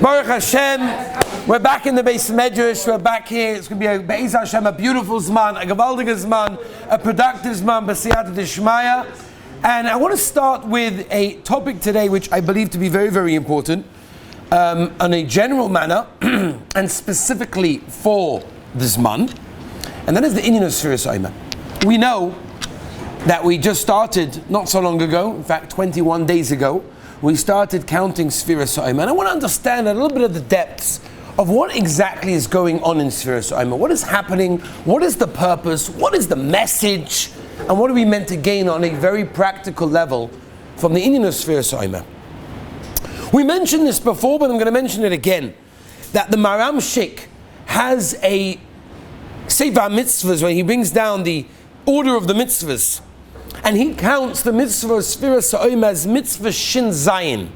Baruch Hashem, we're back in the base Medrash, we're back here. It's going to be Be'ez Hashem, a beautiful Zman, a Gewaldige Zman, a productive Zman, B'siyata D'Shmaya. And I want to start with a topic today which I believe to be very, very important on a general manner and specifically for this Zman. And that is the Inyan of Sefira Soima. We know that we just started not so long ago, in fact 21 days ago, we started counting Sefira Soima. And I want to understand a little bit of the depths of what exactly is going on in Sefira Soima. What is happening? What is the purpose? What is the message? And what are we meant to gain on a very practical level from the Inyan of Sefira Soima? We mentioned this before, but I'm going to mention it again. That the Maram Shik has a Sefer Mitzvahs, when he brings down the order of the mitzvahs, and he counts the mitzvah of Sefira Soima as mitzvah Shin Zayin,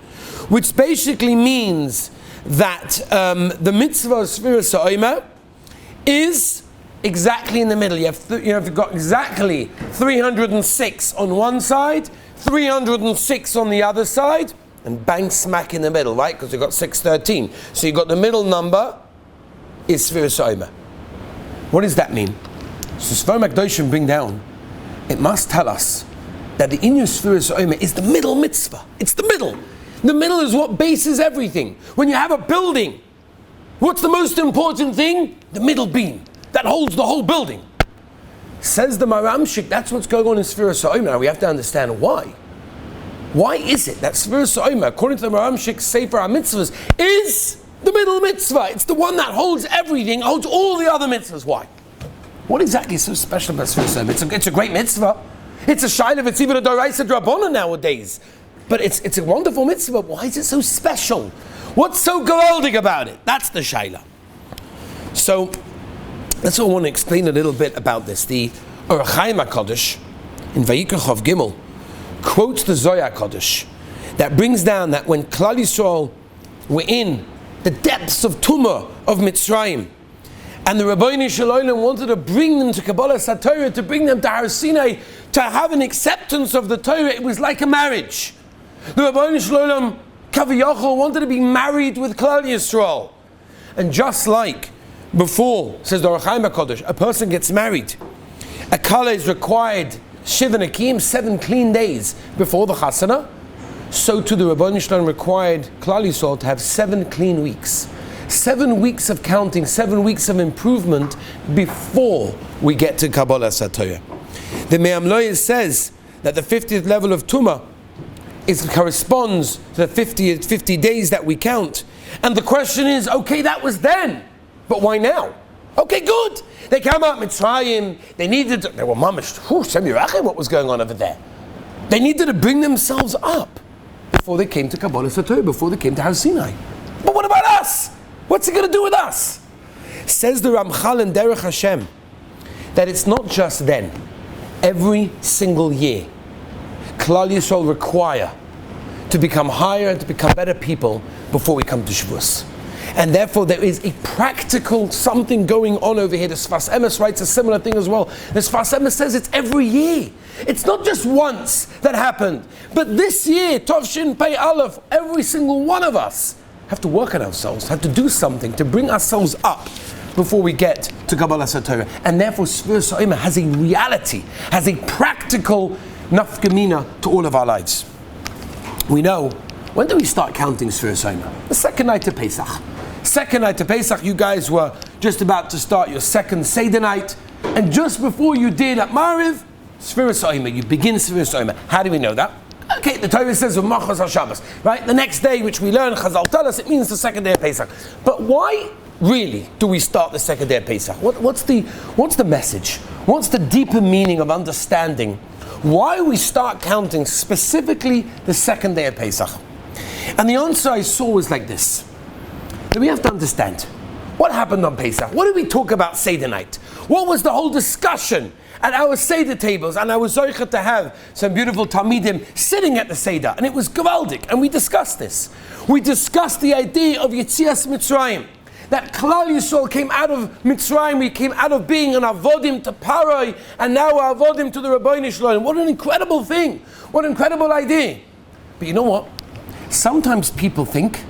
which basically means that the mitzvah of Sefira Soima is exactly in the middle. You've got exactly 306 on one side, 306 on the other side, and bang smack in the middle, right? Because you've got 613. So you've got the middle number is Sefira Soima. What does that mean? So Sefira Makdoshim bring down, it must tell us that the Inyan Sefira Soima is the middle mitzvah. It's the middle. The middle is what bases everything. When you have a building, what's the most important thing? The middle beam. That holds the whole building. Says the Maram Shik, that's what's going on in Sefira Soima. Now we have to understand why. Why is it that Sefira Soima, according to the Maram Shik Sefer HaMitzvahs, is the middle mitzvah? It's the one that holds everything, holds all the other mitzvahs. Why? What exactly is so special about Sefira Soima? It's a great mitzvah. It's a shayla. It's even a doraisa drabona nowadays. But it's a wonderful mitzvah. Why is it so special? What's so gewaldig about it? That's the shayla. So that's what I want to explain a little bit about this. The Or Chaim HaKadosh in Vayikra Chav Gimel quotes the Zohar HaKadosh that brings down that when Klal Yisrael were in the depths of Tumah of Mitzrayim, and the Rabbeinu Shalom wanted to bring them to Kabbalah Satorah, to bring them to Har Sinai, to have an acceptance of the Torah, it was like a marriage. The Rabbeinu Shalom Kaviyachol wanted to be married with Klal Yisrael. And just like before, says the Or Chaim HaKadosh, a person gets married, a kala is required Shiva Nakim, 7 clean days before the Chasana, so too the Rabbeinu Shalom required Klal Yisrael to have 7 clean weeks. 7 weeks of counting, 7 weeks of improvement before we get to Kabbalah Satorah. The Me'am Loyes says that the 50th level of Tumah corresponds to the 50 days that we count. And the question is, okay, that was then, but why now? Okay, good. They came out Mitzrayim, they were mamish, what was going on over there? They needed to bring themselves up before they came to Kabbalah Satorah, before they came to Har Sinai. But what about us? What's it going to do with us? Says the Ramchal in Derech Hashem that it's not just then. Every single year, Klal Yisrael require to become higher and to become better people before we come to Shavuos. And therefore there is a practical something going on over here. The Sfas Emes writes a similar thing as well. The Sfas Emes says it's every year. It's not just once that happened. But this year, Tov Shin Pei Aleph, every single one of us have to work on ourselves, have to do something to bring ourselves up before we get to Kabbalah Satorah. And therefore Sefira Soima has a reality, has a practical nafkamina to all of our lives. We know, when do we start counting Sefira Soima? The second night of Pesach. Second night of Pesach, you guys were just about to start your second Seder night, and just before you did at Mariv, Sefira Soima, you begin Sefira Soima. How do we know that? Okay, the Torah says Machos HaShabbos, right? The next day, which we learn, Chazal tell us, it means the second day of Pesach. But why really do we start the second day of Pesach? What's the message? What's the deeper meaning of understanding why we start counting specifically the second day of Pesach? And the answer I saw was like this. That we have to understand what happened on Pesach. What did we talk about Seder night? What was the whole discussion at our Seder tables? And I was zocheh to have some beautiful Talmidim sitting at the Seder, and it was gewaldig, and we discussed this. We discussed the idea of Yetzias Mitzrayim, that Klal Yisrael came out of Mitzrayim, we came out of being an avodim to Paroi, and now we're avodim to the Rabbeinu Shalom. What an incredible thing! What an incredible idea! But you know what? Sometimes people think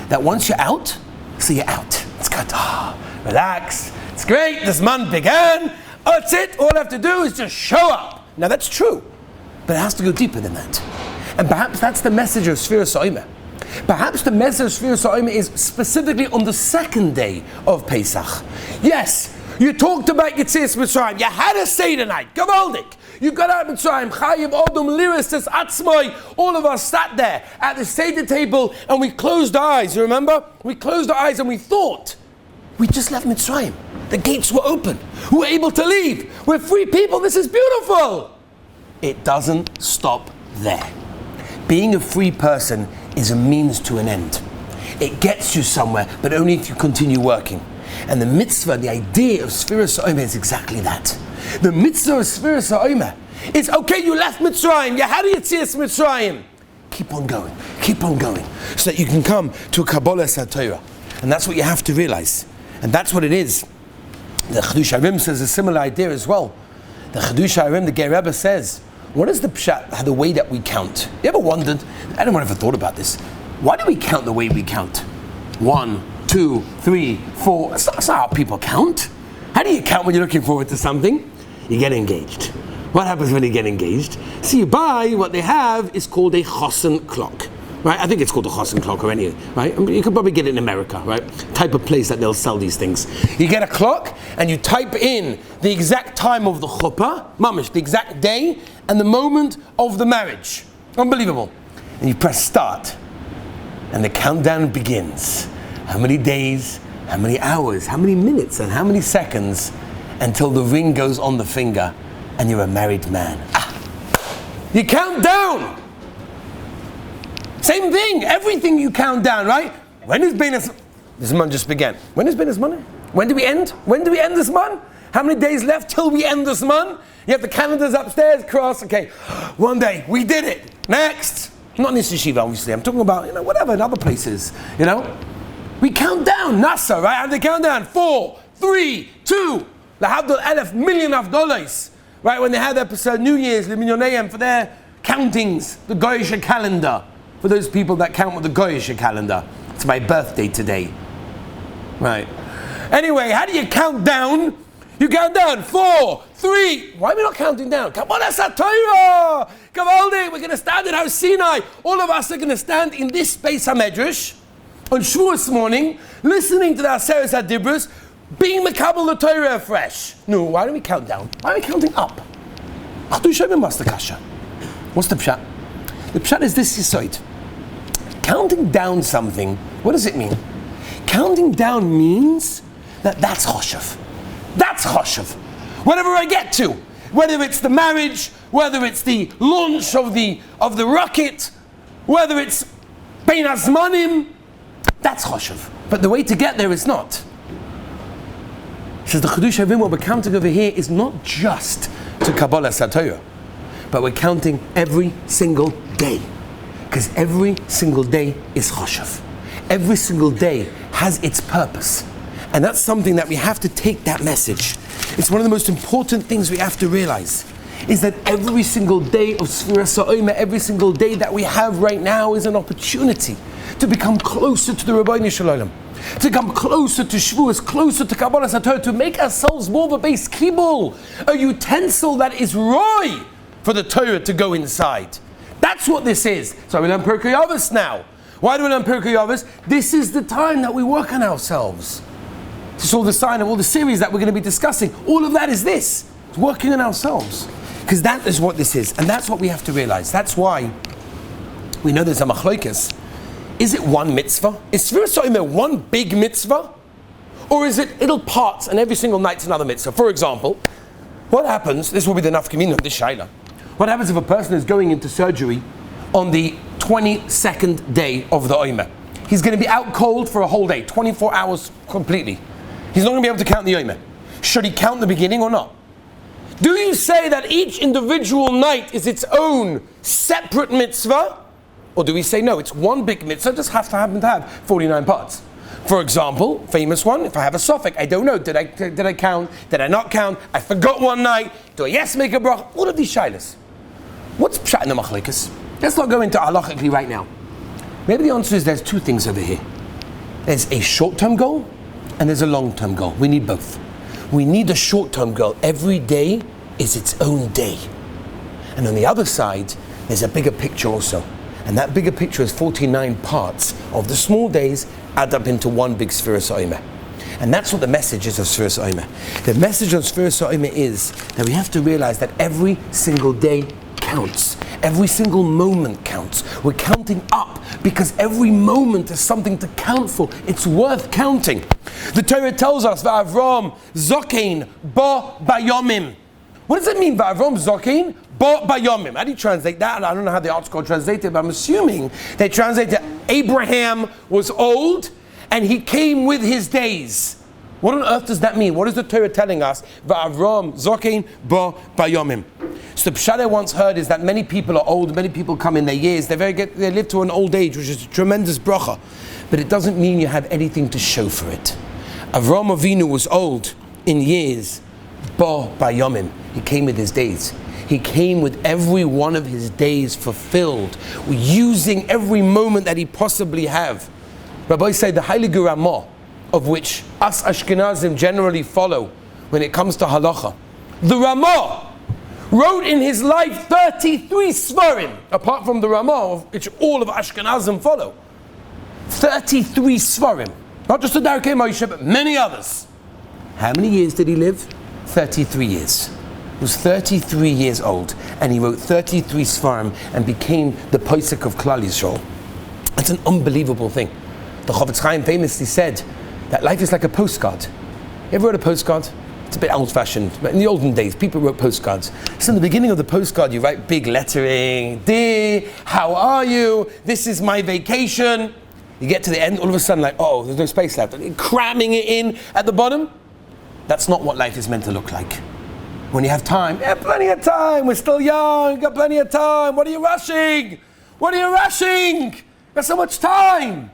that once you're out, so you're out. It's good. Relax. It's great. This month began. That's it. All I have to do is just show up. Now that's true, but it has to go deeper than that. And perhaps that's the message of Sefira So'ima. Perhaps the message of Sefira So'ima is specifically on the second day of Pesach. Yes, you talked about Yetzias Mitzrayim. You had a Seder night. Gavaldik. You got out of Mitzrayim. Chayiv Odom Liris Tes Atzmoi. All of us sat there at the Seder table and we closed our eyes. You remember? We closed our eyes and we thought, we just left Mitzrayim. The gates were open. We were able to leave. We're free people. This is beautiful. It doesn't stop there. Being a free person is a means to an end. It gets you somewhere, but only if you continue working. And the mitzvah, the idea of Sefira So'ima is exactly that. The mitzvah of Sefira So'ima is, okay, you left Mitzrayim, you had Yetzias Mitzrayim. Keep on going, so that you can come to a Kabbalah Torah. And that's what you have to realize. And that's what it is. The Chedush Harim says a similar idea as well. The Chedush Harim, the Ger Rebbe says, what is the pshat, the way that we count? You ever wondered, I don't know if ever thought about this, why do we count the way we count? 1, 2, 3, 4, that's not how people count. How do you count when you're looking forward to something? You get engaged. What happens when you get engaged? So you buy, what they have is called a chosen clock. Right? I think it's called a chosen clock or anything, right? I mean, you could probably get it in America, right? Type of place that they'll sell these things. You get a clock and you type in the exact time of the chuppah, mamish, the exact day and the moment of the marriage. Unbelievable. And you press start and the countdown begins. How many days, how many hours, how many minutes and how many seconds until the ring goes on the finger and you're a married man. You count down. Same thing, everything you count down, right? When is this month just began. When is Bein Hazmanim? When do we end? When do we end this month? How many days left till we end this month? You have the calendars upstairs, cross, okay. One day, we did it. Next. Not in this yeshiva, obviously. I'm talking about, whatever, in other places, We count down, NASA, right? How do they count down? 4, 3, 2, lahavdol elef million of dollars. Right, when they have their New Year's, the Minyonayim, for their countings, the Goyish calendar. For those people that count with the Goyish calendar. It's my birthday today. Right. Anyway, how do you count down? You count down 4, 3. Why are we not counting down? Come on, that's a Torah. We're going to stand in Har Sinai. All of us are going to stand in this space HaMedrash on Shavuos morning, listening to the Aseret HaDibros, being Mekabel the Torah afresh. No, why don't we count down? Why are we counting up? What's the pshat? The pshat is this yisoid. Counting down something, what does it mean? Counting down means that's choshev. That's choshev. Whatever I get to, whether it's the marriage, whether it's the launch of the rocket, whether it's Bein Hazmanim, that's choshev. But the way to get there is not. Says the Chedush Harim, what we're counting over here is not just to Kabbalah Torah, but we're counting every single day. Because every single day is choshev. Every single day has its purpose. And that's something that we have to take that message. It's one of the most important things we have to realize, is that every single day of Sefira So'ima, every single day that we have right now is an opportunity to become closer to the Rabbeinu Shalom, to come closer to Shavuos, closer to Kabbalah Torah, to make ourselves more of a base kibul, a utensil that is roy for the Torah to go inside. That's what this is. So we learn Pirkei Avos now. Why do we learn Pirkei Avos? This is the time that we work on ourselves. This is all the sign of all the series that we're going to be discussing. All of that is this. It's working on ourselves. Because that is what this is. And that's what we have to realize. That's why we know there's a machlokes. Is it one mitzvah? Is Sefira So'ima one big mitzvah? Or is it little parts and every single night's another mitzvah? For example, what happens, this will be the nafkamina of this shaila. What happens if a person is going into surgery on the 22nd day of the Omer? He's going to be out cold for a whole day, 24 hours completely. He's not going to be able to count the Omer. Should he count the beginning or not? Do you say that each individual night is its own separate mitzvah? Or do we say no, it's one big mitzvah, just happen to have 49 parts? For example, famous one, if I have a suffix, I don't know, did I count, did I not count, I forgot one night, do I yes make a brach? All of these shilas. What's pshat in the machlokes? Let's not go into halachically right now. Maybe the answer is there's two things over here. There's a short-term goal and there's a long-term goal. We need both. We need a short-term goal. Every day is its own day. And on the other side, there's a bigger picture also. And that bigger picture is 49 parts of the small days add up into one big Sefira Sa'imah. And that's what the message is of Sefira Sa'imah. The message of Sefira Sa'imah is that we have to realize that every single day counts. Every single moment counts. We're counting up because every moment is something to count for. It's worth counting. The Torah tells us, Va'avram Zokein Bo Bayomim. What does it mean, Va'avram Zokein Bo Bayomim? How do you translate that? I don't know how the article translated, but I'm assuming they translated Abraham was old and he came with his days. What on earth does that mean? What is the Torah telling us? Va'avram Zokein Bo Bayomim. So the pshat I once heard is that many people are old, many people come in their years, they live to an old age, which is a tremendous bracha. But it doesn't mean you have anything to show for it. Avram Avinu was old in years, Bo Bayomim. He came with his days. He came with every one of his days fulfilled, using every moment that he possibly have. Rabbi said the Heilige Ramah, of which us Ashkenazim generally follow when it comes to halacha. The Ramah wrote in his life 33 Svarim, apart from the Ramah, which all of Ashkenazim follow. 33 Svarim. Not just the Darkei Moshe, but many others. How many years did he live? 33 years. He was 33 years old, and he wrote 33 Svarim and became the Posek of Klal Yisrael. That's an unbelievable thing. The Chofetz Chaim famously said that life is like a postcard. You ever wrote a postcard? It's a bit old-fashioned, but in the olden days, people wrote postcards. So in the beginning of the postcard, you write big lettering, Dear, how are you? This is my vacation. You get to the end, all of a sudden, like, oh, there's no space left. And you're cramming it in at the bottom. That's not what life is meant to look like. When you have time, yeah, plenty of time. We're still young, got plenty of time. What are you rushing? What are you rushing? Got so much time.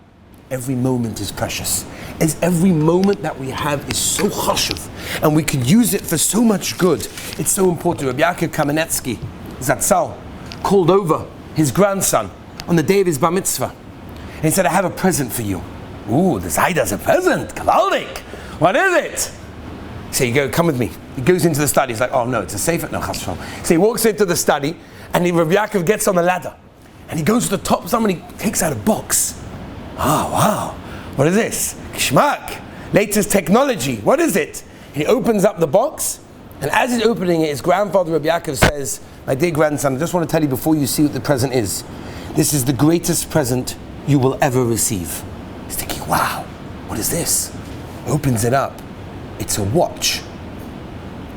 Every moment is precious. As every moment that we have is so chashuv, and we could use it for so much good. It's so important. Rabbi Yaakov Kamenetsky, Zatzal, called over his grandson on the day of his bar mitzvah. And he said, I have a present for you. Ooh, the Zayda's a present. Kavaldik. What is it? So you go, come with me. He goes into the study. He's like, oh no, it's a sefer. No, chas v'shalom. So he walks into the study, and Rabbi Yaakov gets on the ladder. And he goes to the top, somebody takes out a box. Oh, wow. What is this? Kishmak. Latest technology. What is it? He opens up the box, and as he's opening it, his grandfather, Rabbi Yaakov, says, my dear grandson, I just want to tell you before you see what the present is. This is the greatest present you will ever receive. He's thinking, wow, what is this? Opens it up. It's a watch.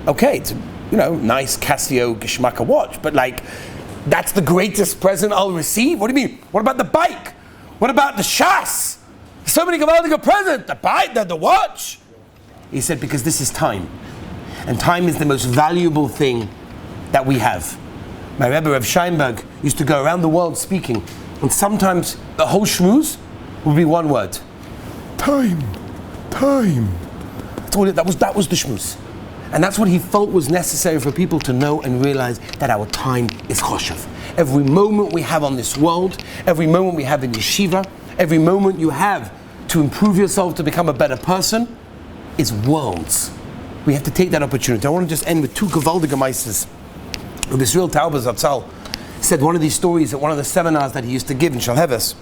Okay, it's a, nice Casio Geshmaka watch, but that's the greatest present I'll receive? What do you mean? What about the bike? What about the shas? So many Gavaldiga present, the bike, the watch. He said, because this is time. And time is the most valuable thing that we have. My Rebbe Rav Scheinberg used to go around the world speaking, and sometimes the whole shmooze would be one word. Time. That's all that was the shmooze. And that's what he felt was necessary for people to know and realize that our time is choshev. Every moment we have on this world, every moment we have in yeshiva, every moment you have to improve yourself, to become a better person, is worlds. We have to take that opportunity. I want to just end with two Gavaldiga Meises. Israel Tauber Zatzal said one of these stories at one of the seminars that he used to give in Shalheves.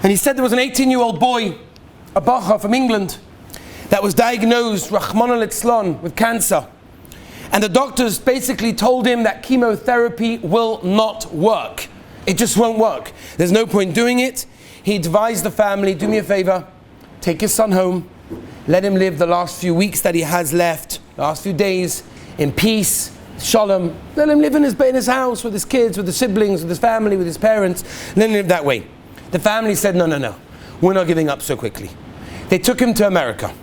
And he said there was an 18-year-old boy, a bacha from England, that was diagnosed, Rahman al-Itzlan, with cancer. And the doctors basically told him that chemotherapy will not work. It just won't work. There's no point doing it. He advised the family, do me a favor, take your son home, let him live the last few weeks that he has left, last few days, in peace, shalom. Let him live in his house with his kids, with his siblings, with his family, with his parents. Let him live that way. The family said, no, we're not giving up so quickly. They took him to America.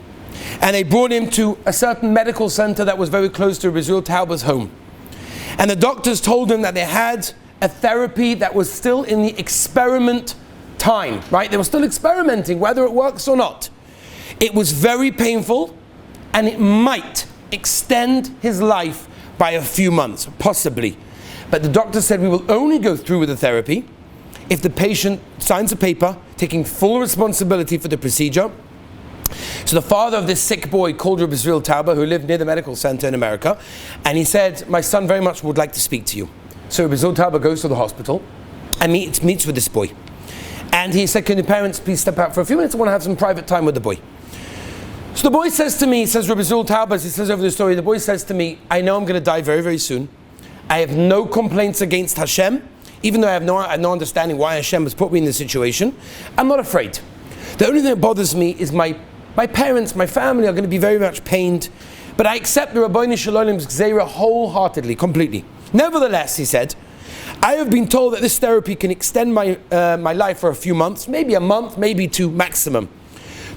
And they brought him to a certain medical center that was very close to Israel Tauber's home. And the doctors told him that they had a therapy that was still in the experiment time, right? They were still experimenting whether it works or not. It was very painful, and it might extend his life by a few months, possibly. But the doctor said, we will only go through with the therapy if the patient signs a paper taking full responsibility for the procedure. So the father of this sick boy called Rabbi Zril Tauber, who lived near the medical center in America, and he said, my son very much would like to speak to you. So Rabbi Zril Tauber goes to the hospital and meets with this boy. And he said, can your parents please step out for a few minutes? I want to have some private time with the boy. So the boy says to me, he says, Rabbi Zril Tauber, as he says over the story, the boy says to me, I know I'm going to die very, very soon. I have no complaints against Hashem, even though I have no understanding why Hashem has put me in this situation. I'm not afraid. The only thing that bothers me is my parents, my family are going to be very much pained, but I accept the Rabbeinu Shalom's Gzeira wholeheartedly, completely. Nevertheless, he said, I have been told that this therapy can extend my life for a few months, maybe a month, maybe two maximum.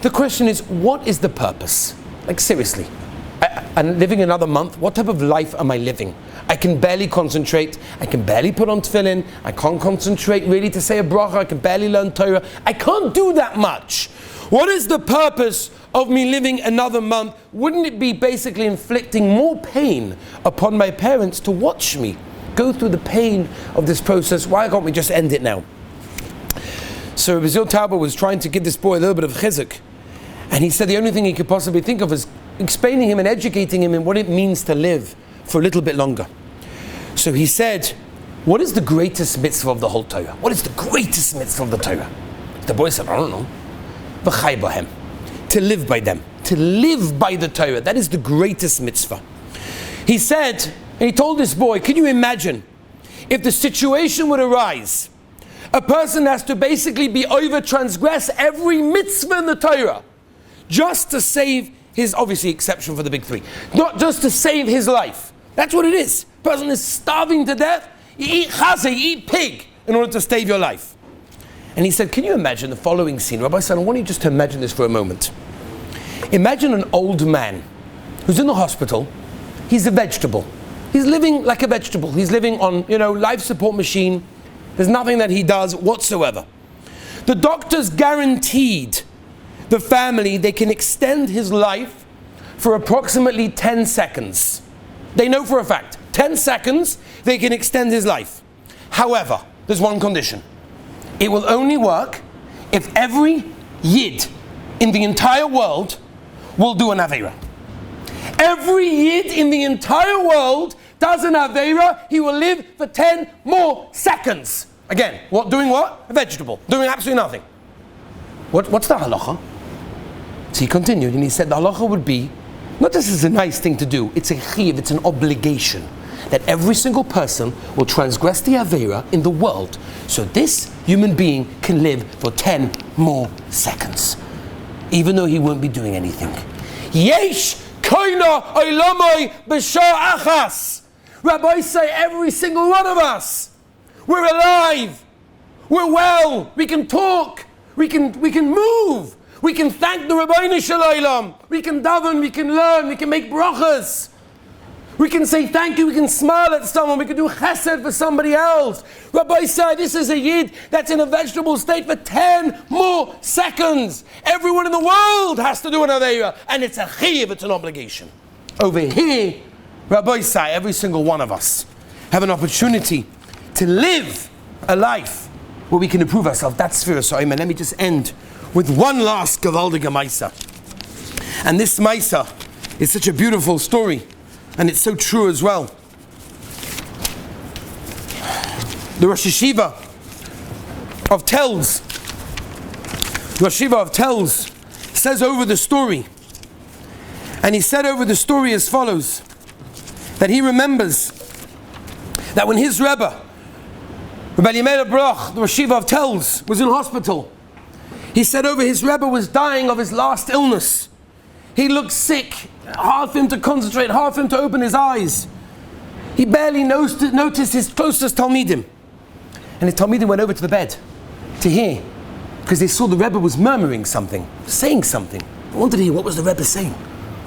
The question is, what is the purpose? Like seriously, I'm living another month, what type of life am I living? I can barely concentrate, I can barely put on tefillin, I can't concentrate really to say a bracha, I can barely learn Torah, I can't do that much. What is the purpose of me living another month? Wouldn't it be basically inflicting more pain upon my parents to watch me go through the pain of this process? Why can't we just end it now? So Rabbi Zril Tauber was trying to give this boy a little bit of chizuk, and he said the only thing he could possibly think of is explaining him and educating him in what it means to live for a little bit longer. So he said, what is the greatest mitzvah of the whole Torah? What is the greatest mitzvah of the Torah? The boy said, I don't know. V'chai b'hem. To live by them. To live by the Torah. That is the greatest mitzvah. He said, and he told this boy, can you imagine if the situation would arise, a person has to basically be over-transgress every mitzvah in the Torah just to save his, obviously exception for the big three, not just to save his life. That's what it is. Person is starving to death, you eat chazah, you eat pig in order to save your life. And he said, can you imagine the following scene? Rabbi said, I want you just to imagine this for a moment. Imagine an old man who's in the hospital. He's a vegetable. He's living like a vegetable. He's living on, life support machine. There's nothing that he does whatsoever. The doctors guaranteed the family they can extend his life for approximately 10 seconds. They know for a fact, 10 seconds, they can extend his life. However, there's one condition. It will only work if every Yid in the entire world will do an Aveira. Every Yid in the entire world does an Aveira, he will live for 10 more seconds. Again, doing what? A vegetable. Doing absolutely nothing. What's the halacha? So he continued and he said the halacha would be, not this is a nice thing to do, it's a chiv, it's an obligation, that every single person will transgress the Aveira in the world so this human being can live for 10 more seconds, even though he won't be doing anything. Yesh koina olamai b'shah achas. Rabbis say every single one of us, we're alive, we're well, we can talk, we can move, we can thank the Rabbeinu Shalom, we can daven, we can learn, we can make brachas. We can say thank you, we can smile at someone, we can do chesed for somebody else. Rabbi said this is a Yid that's in a vegetable state for 10 more seconds. Everyone in the world has to do an Aveira, and it's a chiv, it's an obligation. Over here, Rabbi said every single one of us have an opportunity to live a life where we can improve ourselves. That's Sefira. So let me just end with one last Gavaldige Maisa. And this Maisa is such a beautiful story. And it's so true as well. The Rosh Yeshiva of Telz, says over the story, and he said over the story as follows, that he remembers that when his Rebbe, Rabbi Yemela Broch, the Rosh Yeshiva of Telz, was in hospital, he said over his Rebbe was dying of his last illness. He looked sick, hard for him to concentrate, hard for him to open his eyes. He barely noticed his closest Talmidim. And his Talmidim went over to the bed to hear, because they saw the Rebbe was murmuring something, saying something. They wanted to hear what was the Rebbe saying.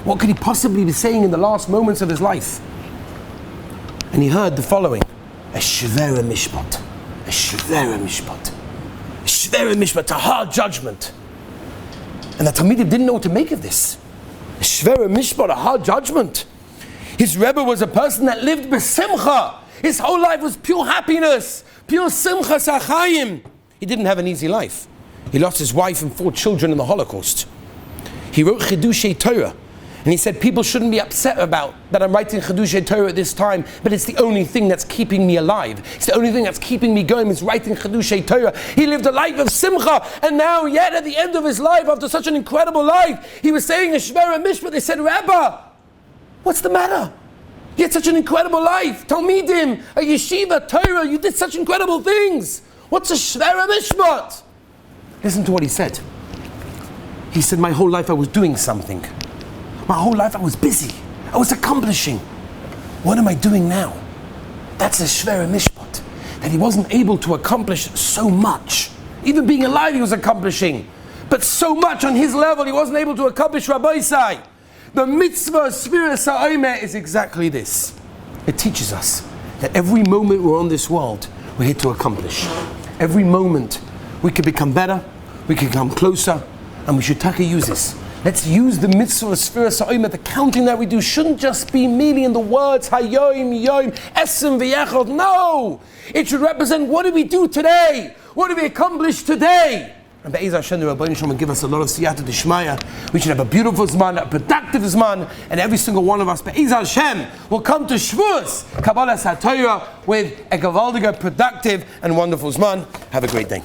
What could he possibly be saying in the last moments of his life? And he heard the following: a Sefira Mishpat, a Sefira Mishpat, a Sefira Mishpat, a hard judgment. And the Talmidim didn't know what to make of this. A Sefira Mishpat, a hard judgment. His Rebbe was a person that lived b'simcha. His whole life was pure happiness, pure simcha sachayim. He didn't have an easy life. He lost his wife and 4 children in the Holocaust. He wrote Chidushei Torah. And he said, people shouldn't be upset about that I'm writing Chidushei Torah at this time, but it's the only thing that's keeping me alive. It's the only thing that's keeping me going, is writing Chidushei Torah. He lived a life of simcha, and now yet at the end of his life, after such an incredible life, he was saying a Shvera Mishpat. They said, Rabbi, what's the matter? You had such an incredible life. Talmidim, a yeshiva, Torah, you did such incredible things. What's a Shvera Mishpat? Listen to what he said. He said, my whole life I was doing something. My whole life I was busy. I was accomplishing. What am I doing now? That's a Shvera Mishpat. That he wasn't able to accomplish so much. Even being alive he was accomplishing. But so much on his level he wasn't able to accomplish. Rabbi Isai. The mitzvah of Sefira Sa'omer is exactly this. It teaches us that every moment we're on this world, we're here to accomplish. Every moment we can become better, we can come closer, and we should use this. Let's use the mitzvah of Sefira Sa'omer. The counting that we do shouldn't just be merely in the words Hayoim, Yoim, Esem, V'yachod. No! It should represent, what did we do today? What did we accomplish today? And Be'ez Hashem, the Rabbeinu Shalom will give us a lot of siyata d'shmaya. We should have a beautiful zman, a productive zman, and every single one of us, Be'ez Hashem, will come to Shavuos, Kabbalas HaTorah, with a gewaldiger, productive, and wonderful zman. Have a great day.